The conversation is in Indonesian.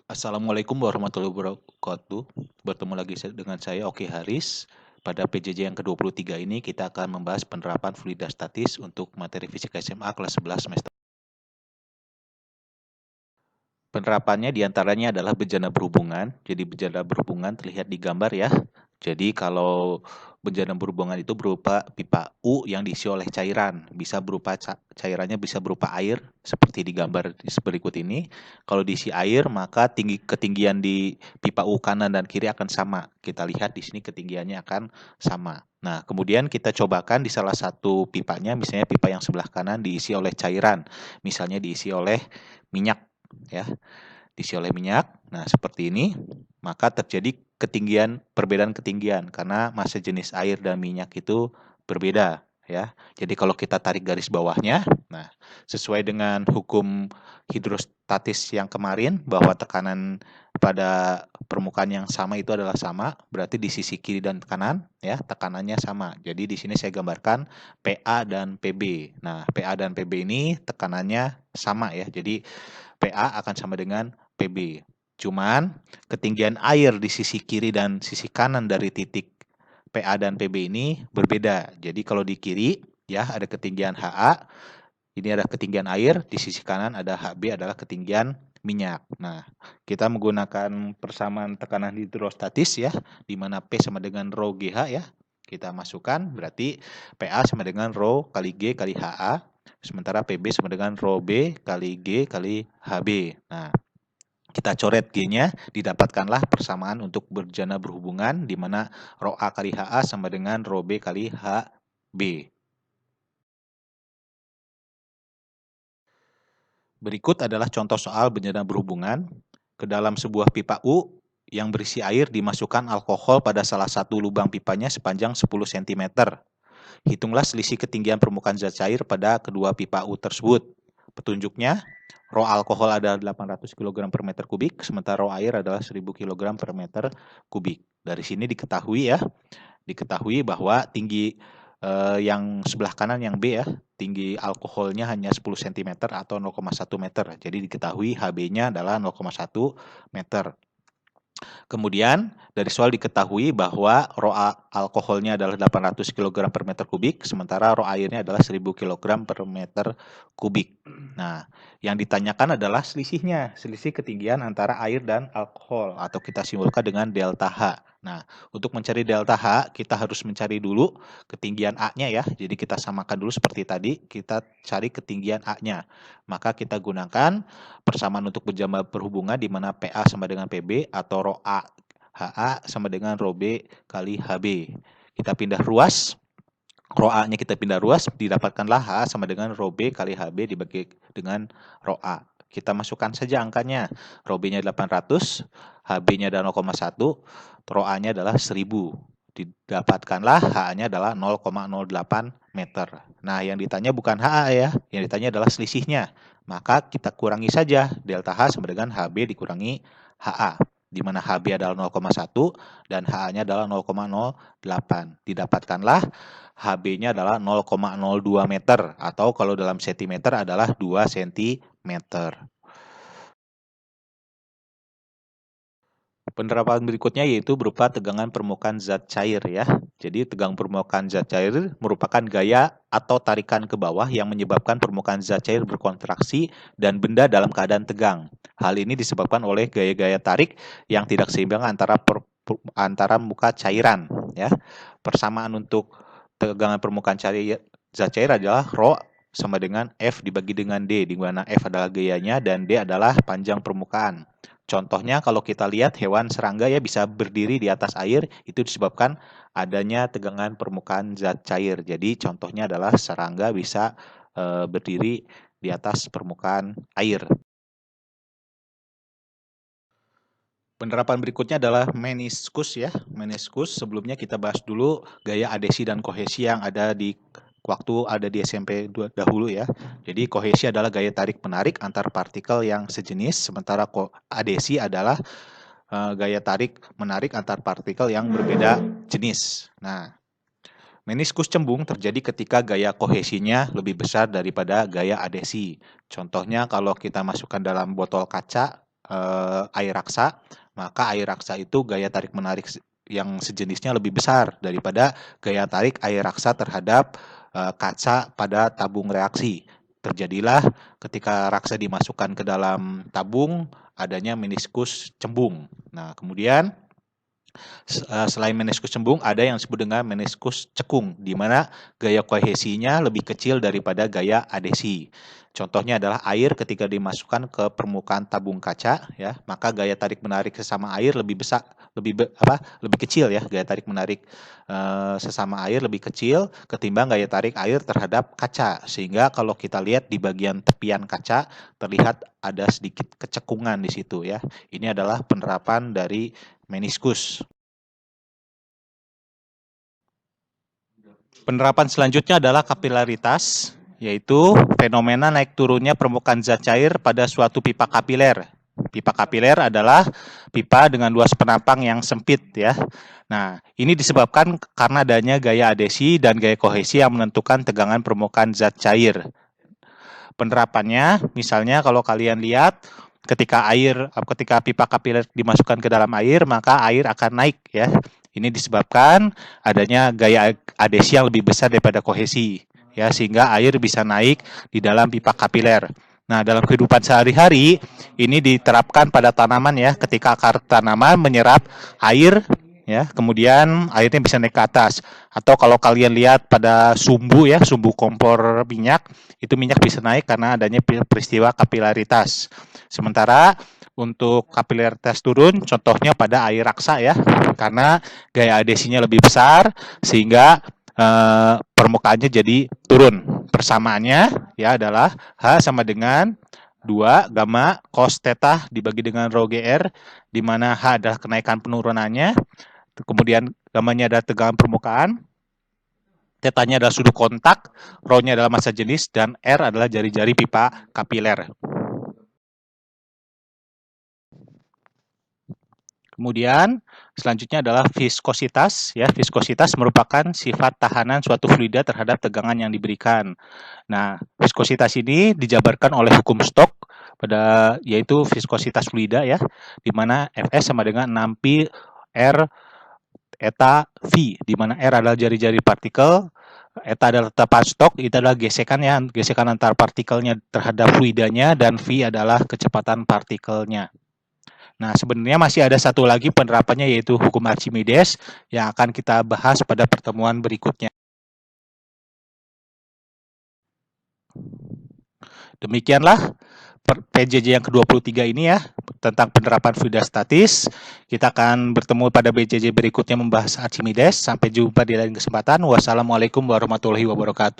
Assalamualaikum warahmatullahi wabarakatuh. Bertemu lagi dengan saya Oki Haris. Pada PJJ yang ke-23 ini kita akan membahas penerapan fluida statis untuk materi fisika SMA kelas 11 semester. Penerapannya diantaranya adalah bejana berhubungan. Jadi bejana berhubungan terlihat di gambar ya. Jadi kalau bejana berhubungan itu berupa pipa U yang diisi oleh cairan. Bisa berupa cairannya bisa berupa air seperti di gambar berikut ini. Kalau diisi air maka ketinggian di pipa U kanan dan kiri akan sama. Kita lihat di sini ketinggiannya akan sama. Nah, kemudian kita cobakan di salah satu pipanya, misalnya pipa yang sebelah kanan diisi oleh cairan. Misalnya diisi oleh minyak ya, diisi oleh minyak. Nah, seperti ini, maka terjadi perbedaan ketinggian karena massa jenis air dan minyak itu berbeda ya. Jadi kalau kita tarik garis bawahnya, nah sesuai dengan hukum hidrostatis yang kemarin bahwa tekanan pada permukaan yang sama itu adalah sama, berarti di sisi kiri dan kanan ya tekanannya sama. Jadi di sini saya gambarkan PA dan PB. Nah, PA dan PB ini tekanannya sama ya. Jadi PA akan sama dengan PB. Cuman ketinggian air di sisi kiri dan sisi kanan dari titik PA dan PB ini berbeda. Jadi kalau di kiri ya ada ketinggian HA, ini ada ketinggian air, di sisi kanan ada HB adalah ketinggian minyak. Nah, kita menggunakan persamaan tekanan hidrostatis ya, di mana P sama dengan rho GH ya. Kita masukkan berarti PA sama dengan rho kali G kali HA, sementara PB sama dengan rho B kali G kali HB. Nah, kita coret G-nya, didapatkanlah persamaan untuk bejana berhubungan, di mana rho A kali HA sama dengan rho B kali HB. Berikut adalah contoh soal bejana berhubungan. Ke dalam sebuah pipa U yang berisi air dimasukkan alkohol pada salah satu lubang pipanya sepanjang 10 cm. Hitunglah selisih ketinggian permukaan zat cair pada kedua pipa U tersebut. Petunjuknya, rho alkohol adalah 800 kg per meter kubik, sementara rho air adalah 1000 kg per meter kubik. Dari sini diketahui bahwa tinggi yang sebelah kanan yang B ya, tinggi alkoholnya hanya 10 cm atau 0,1 meter. Jadi diketahui HB-nya adalah 0,1 meter. Kemudian dari soal diketahui bahwa rho alkoholnya adalah 800 kg per meter kubik, sementara rho airnya adalah 1000 kg per meter kubik. Nah, yang ditanyakan adalah selisihnya, selisih ketinggian antara air dan alkohol, atau kita simpulkan dengan delta H. Nah, untuk mencari delta H, kita harus mencari dulu ketinggian A-nya ya. Jadi kita samakan dulu seperti tadi, kita cari ketinggian A-nya. Maka kita gunakan persamaan untuk bejana berhubungan di mana PA sama dengan PB atau rho A HA sama dengan rho B kali HB. Kita pindah ruas, rho A-nya kita pindah ruas, didapatkanlah HA sama dengan rho B kali HB dibagi dengan rho A. Kita masukkan saja angkanya. Rho B-nya 800, HB-nya adalah 0,1, rho A-nya adalah 1000. Didapatkanlah HA-nya adalah 0,08 meter. Nah, yang ditanya bukan HA ya, yang ditanya adalah selisihnya. Maka kita kurangi saja, delta H sama dengan HB dikurangi HA, di mana HB adalah 0,1 dan HA-nya adalah 0,08. Didapatkanlah HB-nya adalah 0,02 meter, atau kalau dalam sentimeter adalah 2 cm. Penerapan berikutnya yaitu berupa tegangan permukaan zat cair ya. Jadi tegangan permukaan zat cair merupakan gaya atau tarikan ke bawah yang menyebabkan permukaan zat cair berkontraksi dan benda dalam keadaan tegang. Hal ini disebabkan oleh gaya-gaya tarik yang tidak seimbang antara muka cairan ya. Persamaan untuk tegangan permukaan zat cair adalah rho sama dengan F dibagi dengan D, di mana F adalah gayanya dan D adalah panjang permukaan. Contohnya kalau kita lihat hewan serangga ya bisa berdiri di atas air, itu disebabkan adanya tegangan permukaan zat cair. Jadi contohnya adalah serangga bisa berdiri di atas permukaan air. Penerapan berikutnya adalah meniskus ya. Meniskus sebelumnya kita bahas dulu gaya adesi dan kohesi yang ada di waktu ada di SMP dahulu ya. Jadi kohesi adalah gaya tarik menarik antar partikel yang sejenis, sementara adesi adalah gaya tarik menarik antar partikel yang berbeda jenis. Nah, meniskus cembung terjadi ketika gaya kohesinya lebih besar daripada gaya adesi. Contohnya kalau kita masukkan dalam botol kaca air raksa, maka air raksa itu gaya tarik-menarik yang sejenisnya lebih besar daripada gaya tarik air raksa terhadap kaca pada tabung reaksi. Terjadilah ketika raksa dimasukkan ke dalam tabung, adanya meniskus cembung. Nah, kemudian selain meniskus cembung, ada yang disebut dengan meniskus cekung, di mana gaya kohesinya lebih kecil daripada gaya adesi. Contohnya adalah air ketika dimasukkan ke permukaan tabung kaca, ya, maka gaya tarik menarik sesama air lebih besar, lebih kecil ya, gaya tarik menarik sesama air lebih kecil ketimbang gaya tarik air terhadap kaca, sehingga kalau kita lihat di bagian tepian kaca terlihat ada sedikit kecekungan di situ ya. Ini adalah penerapan dari meniskus. Penerapan selanjutnya adalah kapilaritas, yaitu fenomena naik turunnya permukaan zat cair pada suatu pipa kapiler. Pipa kapiler adalah pipa dengan luas penampang yang sempit ya. Nah, ini disebabkan karena adanya gaya adesi dan gaya kohesi yang menentukan tegangan permukaan zat cair. Penerapannya, misalnya kalau kalian lihat ketika pipa kapiler dimasukkan ke dalam air, maka air akan naik ya. Ini disebabkan adanya gaya adesi yang lebih besar daripada kohesi ya, sehingga air bisa naik di dalam pipa kapiler. Nah, dalam kehidupan sehari-hari ini diterapkan pada tanaman ya, ketika akar tanaman menyerap air ya, kemudian airnya bisa naik ke atas. Atau kalau kalian lihat pada sumbu ya, sumbu kompor minyak, itu minyak bisa naik karena adanya peristiwa kapilaritas. Sementara untuk kapilaritas turun, contohnya pada air raksa ya, karena gaya adesinya lebih besar sehingga permukaannya jadi turun. Persamaannya ya adalah H sama dengan 2 gamma cos theta dibagi dengan rho GR, di mana H adalah kenaikan penurunannya, kemudian gammanya adalah tegangan permukaan, tetanya adalah sudut kontak, rho-nya adalah massa jenis, dan R adalah jari-jari pipa kapiler. Kemudian selanjutnya adalah viskositas ya. Viskositas merupakan sifat tahanan suatu fluida terhadap tegangan yang diberikan. Nah, viskositas ini dijabarkan oleh hukum Stokes yaitu viskositas fluida ya, di mana Fs sama dengan 6pi R eta V, di mana R adalah jari-jari partikel, eta adalah tetapan Stokes, itu adalah gesekan ya, gesekan antar partikelnya terhadap fluidanya, dan V adalah kecepatan partikelnya. Nah, sebenarnya masih ada satu lagi penerapannya, yaitu hukum Archimedes yang akan kita bahas pada pertemuan berikutnya. Demikianlah PJJ yang ke-23 ini ya, tentang penerapan fluida statis. Kita akan bertemu pada PJJ berikutnya membahas Archimedes. Sampai jumpa di lain kesempatan. Wassalamualaikum warahmatullahi wabarakatuh.